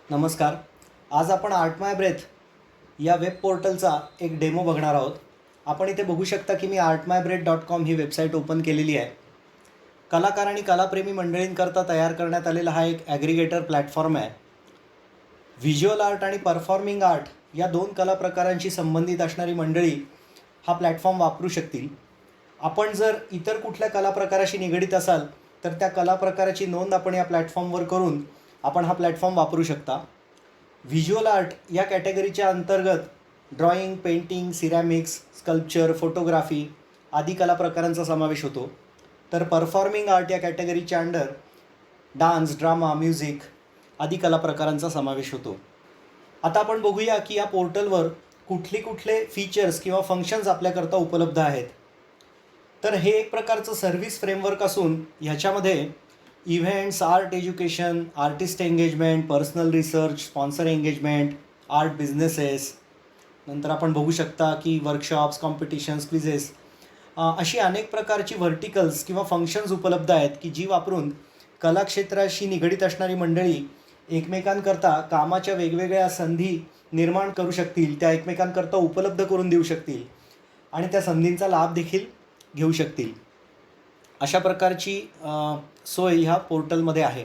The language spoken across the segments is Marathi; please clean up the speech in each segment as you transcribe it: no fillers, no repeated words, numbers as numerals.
नमस्कार. आज आपण आर्ट माय ब्रेथ या वेब पोर्टलचा एक डेमो बघणार आहोत. आपण इथे बघू शकता की मी artmybreath.com ही वेबसाईट ओपन केलेली आहे. कलाकार आणि कलाप्रेमी मंडळींकरता तयार करण्यात आलेला हा एक ॲग्रिगेटर प्लॅटफॉर्म आहे. व्हिज्युअल आर्ट आणि परफॉर्मिंग आर्ट या दोन कला प्रकारांशी संबंधित असणारी मंडळी हा प्लॅटफॉर्म वापरू शकतील. आपण जर इतर कुठल्या कला प्रकाराशी निगडीत असाल तर त्या कला प्रकाराची नोंद आपण या प्लॅटफॉर्मवर करून आपण हा प्लॅटफॉर्म वापरू शकता. व्हिज्युअल आर्ट या कॅटेगरीच्या अंतर्गत drawing, painting, ceramics, sculpture, photography आदी कला प्रकारांचा समावेश होतो. तर परफॉर्मिंग आर्ट या कॅटेगरीच्या अंडर डान्स, ड्रामा, म्युझिक आदी कला प्रकारांचा समावेश होतो. आता आपण बघूया की या पोर्टलवर कुठले फीचर्स किंवा फंक्शन्स आपल्याकरता उपलब्ध आहेत. तर हे एक प्रकारचं सर्व्हिस फ्रेमवर्क असून ह्याच्यामध्ये events, art education, artist engagement, personal research, sponsor engagement, art businesses, नंतर आपण बघू शकता की वर्कशॉप्स, कॉम्पिटिशन्स, क्विझेस अशी अनेक प्रकारची व्हर्टिकल्स किंवा फंक्शन्स उपलब्ध आहेत की जी वापरून कलाक्षेत्राशी निगडीत असणारी मंडळी एकमेकांकरता कामाच्या वेगवेगळ्या संधी निर्माण करू शकतील, त्या एकमेकांकरता उपलब्ध करून देऊ शकतील आणि त्या संधींचा लाभ देखील घेऊ शकतील. अशा प्रकारची सोय ह्या पोर्टलमध्ये आहे.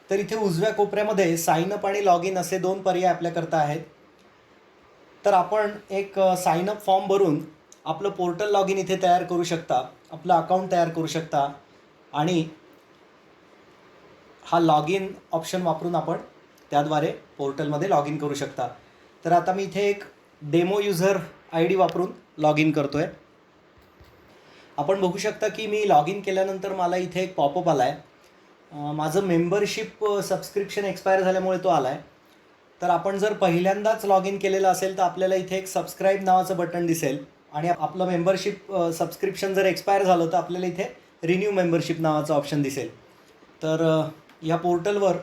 तर इथे उजव्या कोपऱ्यामध्ये साइन अप आणि लॉग इन असे दोन पर्याय आपल्याकरता आहेत. तर आपण एक साइन अप फॉर्म भरून आपलं पोर्टल लॉग इन इथे तयार करू शकता, आपलं अकाउंट तयार करू शकता आणि हा लॉग इन ऑप्शन वापरून आपण त्याद्वारे पोर्टलमध्ये लॉग इन करू शकता. तर आता मी इथे एक डेमो युजर ID वापरून लॉग इन करतो आहे. आपण बघू शकता की मी लॉग इन केल्यानंतर मला इथे एक पॉपअप आला आहे. माझं मेंबरशिप सबस्क्रिप्शन एक्सपायर झाल्यामुळे तो आला आहे. तर आपण जर पहिल्यांदाच लॉग इन केलेलं असेल तर आपल्याला इथे एक सबस्क्राईब नावाचं बटन दिसेल आणि आपलं मेंबरशिप सबस्क्रिप्शन जर एक्सपायर झालं तर आपल्याला इथे रिन्यू मेंबरशिप नावाचं ऑप्शन दिसेल. तर या पोर्टलवर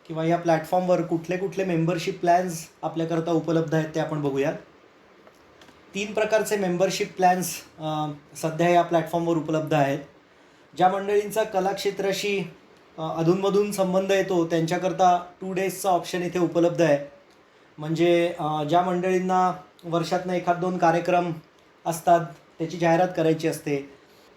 किंवा या प्लॅटफॉर्मवर कुठले मेंबरशिप प्लॅन्स आपल्याकरता उपलब्ध आहेत ते आपण बघूया. 3 प्रकारचे मेंबरशिप प्लॅन्स सध्या या प्लॅटफॉर्मवर उपलब्ध आहेत. ज्या मंडळींचा कलाक्षेत्राशी अधूनमधून संबंध येतो त्यांच्याकरता 2 डेजचा ऑप्शन इथे उपलब्ध आहे. म्हणजे ज्या मंडळींना वर्षातनं 1-2 कार्यक्रम असतात, त्याची जाहिरात करायची असते,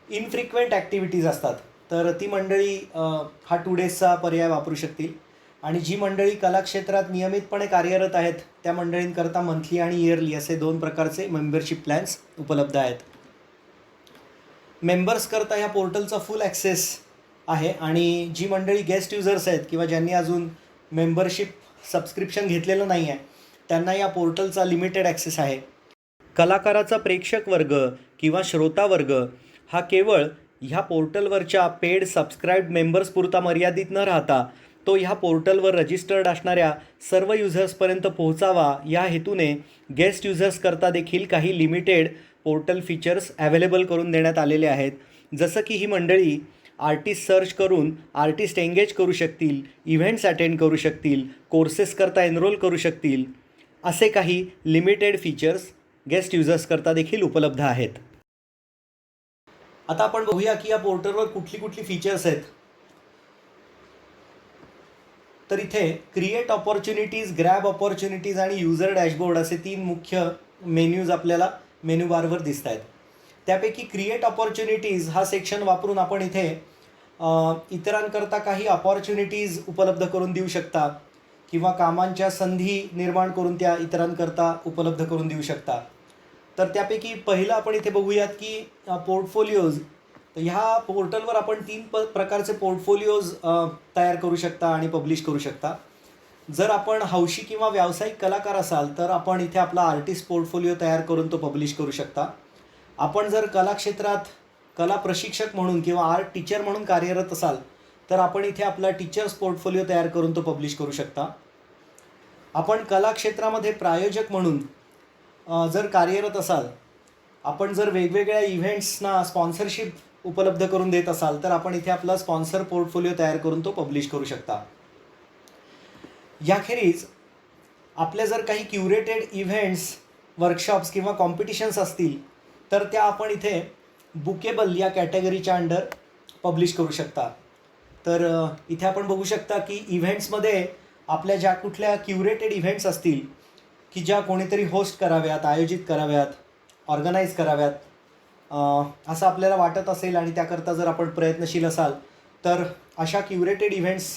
इनफ्रिक्वेंट ॲक्टिव्हिटीज असतात, तर ती मंडळी हा 2 डेजचा पर्याय वापरू शकतील. आणि जी मंडळी कलाक्षेत्रात नियमितपणे कार्यरत आहेत त्या मंडळींकरता मंथली आणि इयरली असे 2 प्रकारचे मेंबरशिप प्लॅन्स उपलब्ध आहेत. मेंबर्सकरता ह्या पोर्टलचा फुल ॲक्सेस आहे आणि जी मंडळी गेस्ट युजर्स आहेत किंवा ज्यांनी अजून मेंबरशिप सबस्क्रिप्शन घेतलेलं नाही आहे त्यांना या पोर्टलचा लिमिटेड ॲक्सेस आहे. कलाकाराचा प्रेक्षक वर्ग किंवा श्रोता वर्ग हा केवळ ह्या पोर्टलवरच्या पेड सबस्क्राईब मेंबर्सपुरता मर्यादित न राहता तो ह्या पोर्टलवर रजिस्टर्ड असणाऱ्या सर्व युजर्सपर्यंत पोहोचावा या हेतूने गेस्ट युजर्सकरता देखील काही लिमिटेड पोर्टल फीचर्स अवेलेबल करून देण्यात आलेले आहेत. जसं की ही मंडळी आर्टिस्ट सर्च करून आर्टिस्ट एंगेज करू शकतील, इव्हेंट्स अटेंड करू शकतील, कोर्सेसकरता एनरोल करू शकतील, असे काही लिमिटेड फीचर्स गेस्ट युजर्सकरता देखील उपलब्ध आहेत. आता आपण बघूया की या पोर्टलवर कुठली फीचर्स आहेत. तर इथे क्रिएट ऑपॉर्च्युनिटीज, ग्रॅब ऑपॉर्च्युनिटीज आणि युजर डॅशबोर्ड असे 3 मुख्य मेन्यूज आपल्याला मेन्यू बारवर दिसत आहेत. त्यापैकी क्रिएट ऑपॉर्च्युनिटीज हा सेक्शन वापरून आपण इथे इतरांकरता काही ऑपॉर्च्युनिटीज उपलब्ध करून देऊ शकता किंवा कामांच्या संधी निर्माण करून त्या इतरांकरता उपलब्ध करून देऊ शकता. तर त्यापैकी पहिलं आपण इथे बघूयात की पोर्टफोलिओज. तर ह्या पोर्टलवर आपण 3 प्रकारचे पोर्टफोलिओज तयार करू शकता आणि पब्लिश करू शकता. जर आपण हौशी किंवा व्यावसायिक कलाकार असाल तर आपण इथे आपला आर्टिस्ट पोर्टफोलिओ तयार करून तो पब्लिश करू शकता. आपण जर कलाक्षेत्रात कला प्रशिक्षक म्हणून किंवा आर्ट टीचर म्हणून कार्यरत असाल तर आपण इथे आपला टीचर्स पोर्टफोलिओ तयार करून तो पब्लिश करू शकता. आपण कलाक्षेत्रामध्ये प्रायोजक म्हणून जर कार्यरत असाल, आपण जर वेगवेगळ्या इव्हेंट्सना स्पॉन्सरशिप उपलब्ध करून देत असाल तर आपण इथे आपला स्पॉन्सर पोर्टफोलिओ तयार करून तो पब्लिश करू शकता. याखेरीज आपल्या जर काही क्युरेटेड इव्हेंट्स, वर्कशॉप्स किंवा कॉम्पिटिशन्स असतील तर त्या आपण इथे बुकेबल या कॅटेगरीच्या अंडर पब्लिश करू शकता. तर इथे आपण बघू शकता की इव्हेंट्समध्ये आपल्या ज्या कुठल्या क्युरेटेड इव्हेंट्स असतील की ज्या कोणीतरी होस्ट कराव्यात, आयोजित कराव्यात, ऑर्गनाईज कराव्यात, असं आपल्याला वाटत असेल आणि त्याकरता जर आपण प्रयत्नशील असाल तर अशा क्युरेटेड इव्हेंट्स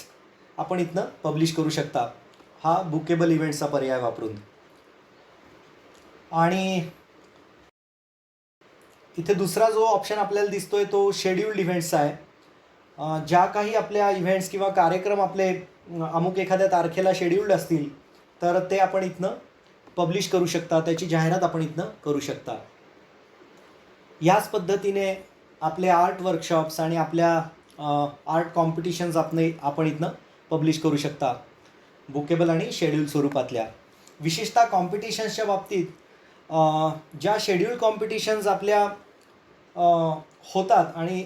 आपण इथनं पब्लिश करू शकता हा बुकेबल इव्हेंट्सचा पर्याय वापरून. आणि इथे दुसरा जो ऑप्शन आपल्याला दिसतोय तो शेड्यूल्ड इव्हेंट्सचा आहे. ज्या काही आपल्या इव्हेंट्स किंवा कार्यक्रम आपले अमुक एखाद्या तारखेला शेड्यूल्ड असतील तर ते आपण इथनं पब्लिश करू शकता, त्याची जाहिरात आपण इथनं करू शकता. याच पद्धतीने आपले आर्ट वर्कशॉप्स आणि आपल्या आर्ट कॉम्पिटिशन्स आपण इथनं पब्लिश करू शकता बुकेबल आणि शेड्यूल स्वरूपातल्या. विशेषतः कॉम्पिटिशन्सच्या बाबतीत ज्या शेड्यूल कॉम्पिटिशन्स आपल्या होतात आणि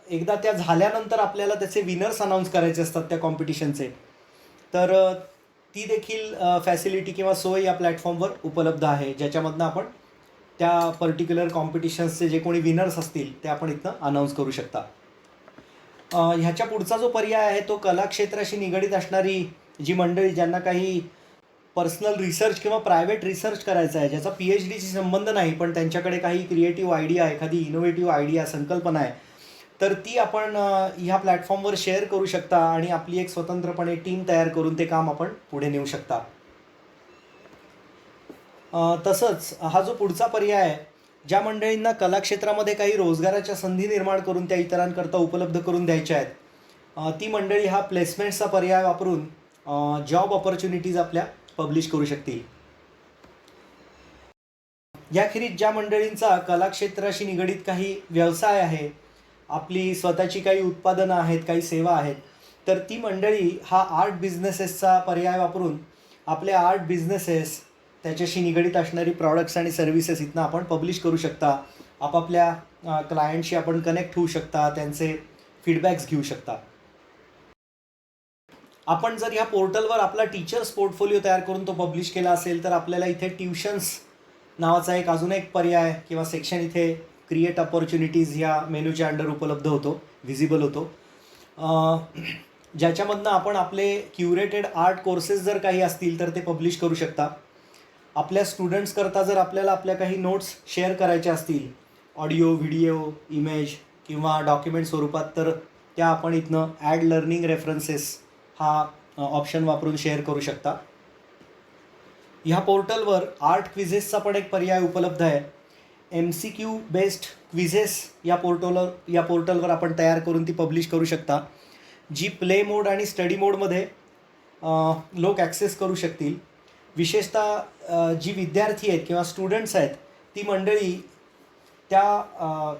एकदा त्या झाल्यानंतर आपल्याला त्याचे विनर्स अनाऊन्स करायचे असतात त्या कॉम्पिटिशनचे, तर ती देखील फॅसिलिटी किंवा सोय या प्लॅटफॉर्मवर उपलब्ध आहे, ज्याच्यामधनं आपण त्या पर्टिक्युलर कॉम्पिटिशन्सचे जे कोणी विनर्स असतील ते आपण इथनं अनाऊन्स करू शकता. ह्याच्या पुढचा जो पर्याय आहे तो कला क्षेत्राशी निगडीत असणारी जी मंडळी ज्यांना काही पर्सनल रिसर्च किंवा प्रायव्हेट रिसर्च करायचा आहे, ज्याचा PhDशी संबंध नाही पण त्यांच्याकडे काही क्रिएटिव्ह आयडिया, एखादी इनोव्हेटिव्ह आयडिया, संकल्पना आहे, तर ती आपण ह्या प्लॅटफॉर्मवर शेअर करू शकता आणि आपली एक स्वतंत्रपणे टीम तयार करून ते काम आपण पुढे नेऊ शकता. तसंच हा जो पुढचा पर्याय आहे, ज्या मंडळींना कला क्षेत्रामध्ये काही रोजगाराच्या संधी निर्माण करून त्या इतरांकरता उपलब्ध करून द्यायच्या आहेत, ती मंडळी हा प्लेसमेंट्सचा पर्याय वापरून जॉब ऑपॉर्च्युनिटीज आपल्या पब्लिश करू शकतील. याखेरीज ज्या मंडळींचा कला क्षेत्राशी निगडीत काही व्यवसाय आहे, आपली स्वतःची काही उत्पादनं आहेत, काही सेवा आहेत, तर ती मंडळी हा आर्ट बिझनेसेसचा पर्याय वापरून आपले आर्ट बिझनेसेस, त्याच्याशी निगडीत असणारी प्रॉडक्ट्स आणि सर्व्हिसेस इथनं आपण पब्लिश करू शकता. आपापल्या क्लायंटशी आपण कनेक्ट होऊ शकता, त्यांचे फीडबॅक्स घेऊ शकता. आपण जर ह्या पोर्टलवर आपला टीचर्स पोर्टफोलिओ तयार करून तो पब्लिश केला असेल तर आपल्याला इथे ट्युशन्स नावाचा अजून एक पर्याय किंवा सेक्शन इथे क्रिएट अपॉर्च्युनिटीज ह्या मेनूच्या अंडर उपलब्ध होतो, व्हिजिबल होतो, ज्याच्यामधनं आपण आपले क्युरेटेड आर्ट कोर्सेस जर काही असतील तर ते पब्लिश करू शकता. आपल्या स्टुडंट्सकरता जर आपल्याला आपल्या काही नोट्स शेअर करायच्या असतील, ऑडिओ, व्हिडिओ, इमेज किंवा डॉक्युमेंट स्वरूपात, तर त्या आपण इथनं ॲड लर्निंग रेफरन्सेस हा ऑप्शन वापरून शेअर करू शकता. ह्या पोर्टलवर आर्ट क्विझेसचा पण एक पर्याय उपलब्ध आहे. MCQ बेस्ड क्विझेस या पोर्टलवर आपण तयार करून ती पब्लिश करू शकता, जी प्ले मोड आणि स्टडी मोडमध्ये लोक ॲक्सेस करू शकतील. विशेषतः जी विद्यार्थी आहेत किंवा स्टुडंट्स आहेत ती मंडळी त्या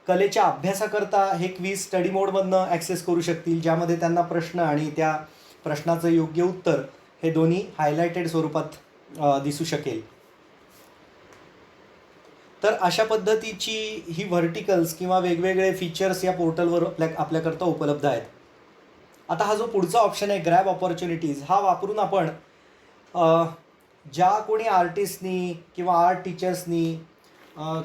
कलेच्या अभ्यासाकरता हे क्विज स्टडी मोडमधनं ॲक्सेस करू शकतील, ज्यामध्ये त्यांना प्रश्न आणि त्या प्रश्नाचं योग्य उत्तर हे दोन्ही हायलायटेड स्वरूपात दिसू शकेल. तर अशा पद्धतीची ही व्हर्टिकल्स किंवा वेगवेगळे फीचर्स या पोर्टलवर आपल्याकरता उपलब्ध आहेत. आता हा जो पुढचा ऑप्शन आहे ग्रॅब ऑपॉर्च्युनिटीज, हा वापरून आपण ज्या कोणी आर्टिस्टनी किंवा आर्ट टीचर्सनी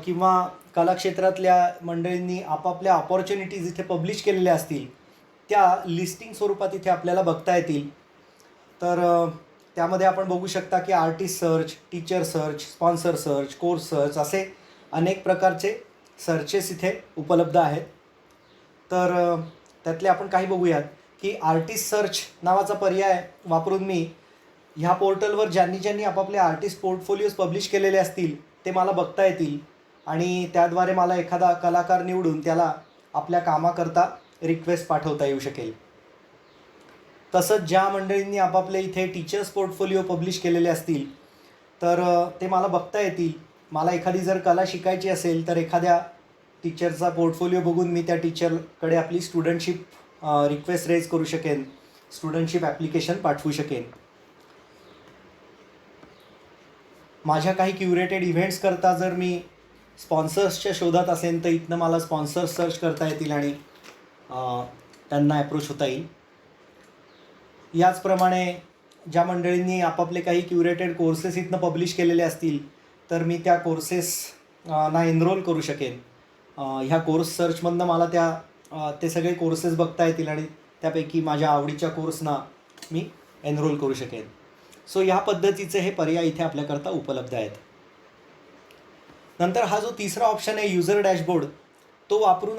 किंवा कलाक्षेत्रातल्या मंडळींनी आपापल्या ऑपॉर्च्युनिटीज इथे पब्लिश केलेल्या असतील त्या लिस्टिंग स्वरूपात इथे आपल्याला बघता येतील. तर त्यामध्ये आपण बघू शकता की artist search, teacher search, sponsor search, course search असे अनेक प्रकारचे सर्चेस इथे उपलब्ध आहेत. तर त्यातले आपण काही बघूयात की आर्टिस्ट सर्च नावाचा पर्याय वापरून मी ह्या पोर्टलवर ज्यांनी आपापले आर्टिस्ट पोर्टफोलिओज पब्लिश केलेले असतील ते मला बघता येतील आणि त्याद्वारे मला एखादा कलाकार निवडून त्याला आपल्या कामाकरता रिक्वेस्ट पाठवता येऊ शकेल. तसंच ज्या मंडळींनी आपापले इथे टीचर्स पोर्टफोलिओ पब्लिश केलेले असतील तर ते मला बघता येतील. मला एखादी जर कला शिकायची असेल तर एखाद्या टीचरचा पोर्टफोलिओ बघून मी त्या टीचरकडे आपली स्टुडंटशिप रिक्वेस्ट रेज करू शकेन, स्टुडंटशिप ॲप्लिकेशन पाठवू शकेन. माझ्या काही क्युरेटेड इव्हेंट्सकरता जर मी स्पॉन्सर्सच्या शोधात असेल तर इथनं मला स्पॉन्सर्स सर्च करता येतील आणि त्यांना ॲप्रोच होता येईल. याचप्रमाणे ज्या मंडळींनी आपापले काही क्युरेटेड कोर्सेस इथनं पब्लिश केलेले असतील तर मी त्या कोर्सेसना एनरोल करू शकेन. ह्या कोर्स सर्चमधनं मला ते सगळे कोर्सेस बघता येतील आणि त्यापैकी माझ्या आवडीच्या कोर्सना मी एनरोल करू शकेन. सो ह्या पद्धतीचे हे पर्याय इथे आपल्याकरता उपलब्ध आहेत. नंतर हा जो तिसरा ऑप्शन आहे युजर डॅशबोर्ड, तो वापरून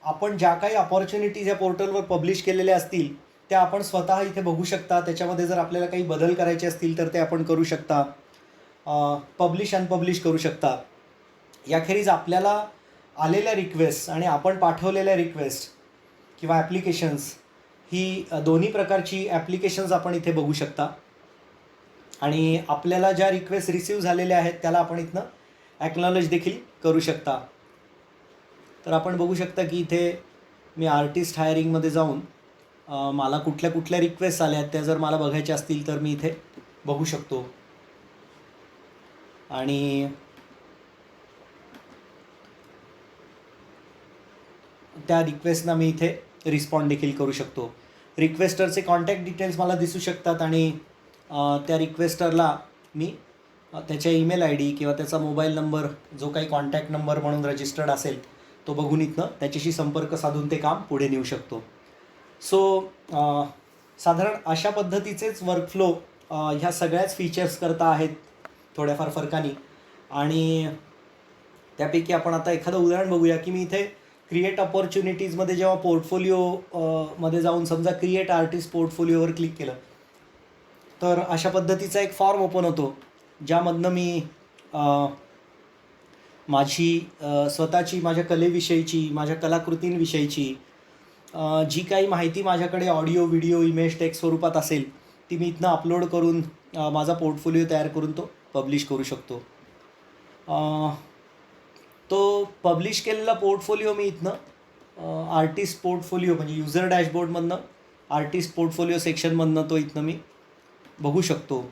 आपण ज्या काही अपॉर्च्युनिटीज या पोर्टलवर पब्लिश केलेल्या असतील त्या आपण स्वतः इथे बघू शकता. त्याच्यामध्ये जर आपल्याला काही बदल करायचे असतील तर ते आपण करू शकता. पब्लिश अनपब्लिश करू शकता. याखेरीज आपल्याला आलेल्या रिक्वेस्ट आणि आपण पाठवलेल्या रिक्वेस्ट किंवा ॲप्लिकेशन्स ही दोन्ही प्रकारची ॲप्लिकेशन्स आपण इथे बघू शकता. आणि आपल्याला ज्या रिक्वेस्ट रिसीव झालेल्या आहेत त्याला आपण इथनं ॲक्नॉलेज देखील करू शकता. तर आपण बघू शकता की इथे मी आर्टिस्ट हायरिंगमध्ये जाऊन मला कुठल्या कुठल्या रिक्वेस्ट आल्या आहेत त्या जर मला बघायच्या असतील तर मी इथे बघू शकतो. आणि त्या रिक्वेस्टना मी इथे रिस्पॉन्ड देखील करू शकतो. रिक्वेस्टरचे कॉन्टॅक्ट डिटेल्स मला दिसू शकतात आणि त्या रिक्वेस्टरला मी त्याच्या ईमेल आय डी किंवा त्याचा मोबाईल नंबर जो काही कॉन्टॅक्ट नंबर म्हणून रजिस्टर्ड असेल तो बघून इथनं त्याच्याशी संपर्क साधून ते काम पुढे नेऊ शकतो. सो साधारण अशा पद्धतीचेच वर्कफ्लो ह्या सगळ्याच फीचर्स करता आहेत थोड्याफार फरकानी. आणि त्यापैकी आपण आता एखादं उदाहरण बघूया की मी इथे क्रिएट अपॉर्च्युनिटीजमध्ये जेव्हा पोर्टफोलिओ जाऊन समजा क्रिएट आर्टिस्ट पोर्टफोलिओवर क्लिक केलं तर अशा पद्धतीचा एक फॉर्म ओपन होतो ज्यामधनं मी माझी स्वतःची माझ्या कलेविषयीची माझ्या कलाकृतींविषयीची जी काही माहिती माझ्याकडे ऑडिओ व्हिडिओ इमेज टेक्स्ट स्वरूपात असेल ती मी इथनं अपलोड करून माझा पोर्टफोलिओ तयार करून तो पब्लिश करू शकतो. तो पब्लिश केलेला पोर्टफोलिओ मी इथनं आर्टिस्ट पोर्टफोलिओ म्हणजे युजर डॅशबोर्डमधनं आर्टिस्ट पोर्टफोलिओ सेक्शनमधनं तो इथनं मी बघू शकतो.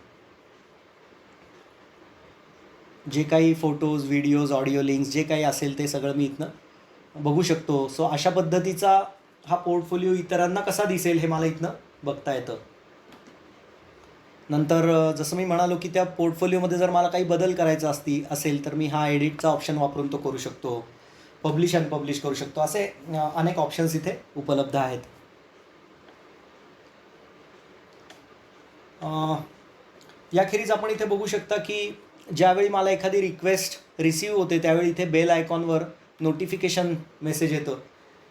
जे काही फोटोज व्हिडिओज ऑडिओ लिंक्स जे काही असेल ते सगळं मी इथनं बघू शकतो. सो अशा पद्धतीचा हा पोर्टफोलिओ इतरांना कसा दिसेल हे मला इथनं बघता येतं. नंतर जसं मी म्हणालो की त्या पोर्टफोलिओमध्ये जर मला काही बदल करायचा असेल तर मी हा एडिटचा ऑप्शन वापरून तो करू शकतो. पब्लिश अनपब्लिश करू शकतो. असे अनेक ऑप्शन्स इथे उपलब्ध आहेत. याखेरीज आपण इथे बघू शकता की ज्यावेळी मला एखादी रिक्वेस्ट रिसीव्ह होते त्यावेळी इथे बेल आयकॉनवर नोटिफिकेशन मेसेज येतं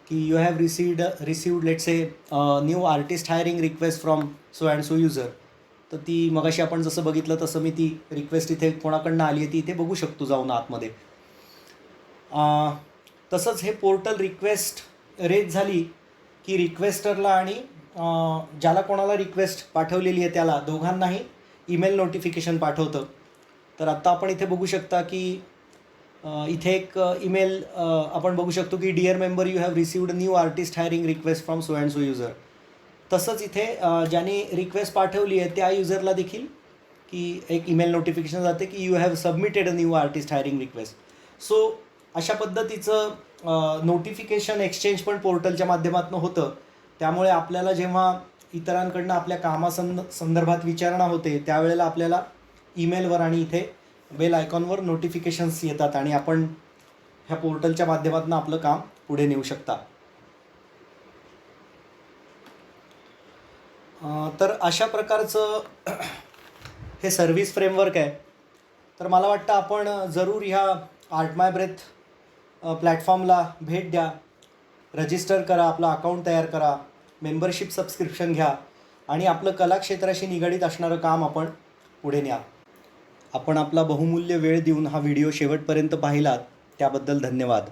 की you have received let's say new artist hiring request from so and so user. तर ती मगाशी आपण जसं बघितलं तसं मी ती रिक्वेस्ट इथे कोणाकडनं आली आहे ती इथे बघू शकतो जाऊन आतमध्ये. तसंच हे पोर्टल रिक्वेस्ट रेज झाली की रिक्वेस्टरला आणि ज्याला कोणाला रिक्वेस्ट पाठवलेली आहे त्याला दोघांनाही ईमेल नोटिफिकेशन पाठवतं. तर आत्ता आपण इथे बघू शकता की इथे एक ईमेल आपण बघू शकतो की dear member you have received new artist hiring request from so and so user. तसंच इथे ज्याने रिक्वेस्ट पाठवली आहे त्या युजरला देखील की एक ईमेल नोटिफिकेशन जाते की you have submitted a new artist hiring request. So अशा पद्धतीचं नोटिफिकेशन एक्सचेंज पण पोर्टलच्या माध्यमातून होतं. त्यामुळे आपल्याला जेव्हा इतरांकडनं आपल्या कामासंदर्भात विचारणा होते त्यावेळेला आपल्याला ईमेलवर आणि इथे बेल आयकॉनवर नोटिफिकेशन्स येतात आणि आपण ह्या पोर्टलच्या माध्यमातून आपलं काम पुढे नेऊ शकता. तर अशा प्रकारचं हे सर्व्हिस फ्रेमवर्क आहे. तर मला वाटतं आपण जरूर ह्या आर्ट माय ब्रेथ प्लॅटफॉर्मला भेट द्या. रजिस्टर करा, आपलं अकाउंट तयार करा, मेंबरशिप सबस्क्रिप्शन घ्या आणि आपलं कलाक्षेत्राशी निगडीत असणारं काम आपण पुढे न्या. आपण आपला बहुमूल्य वेळ देऊन हा व्हिडिओ शेवटपर्यंत पाहिलात त्याबद्दल धन्यवाद.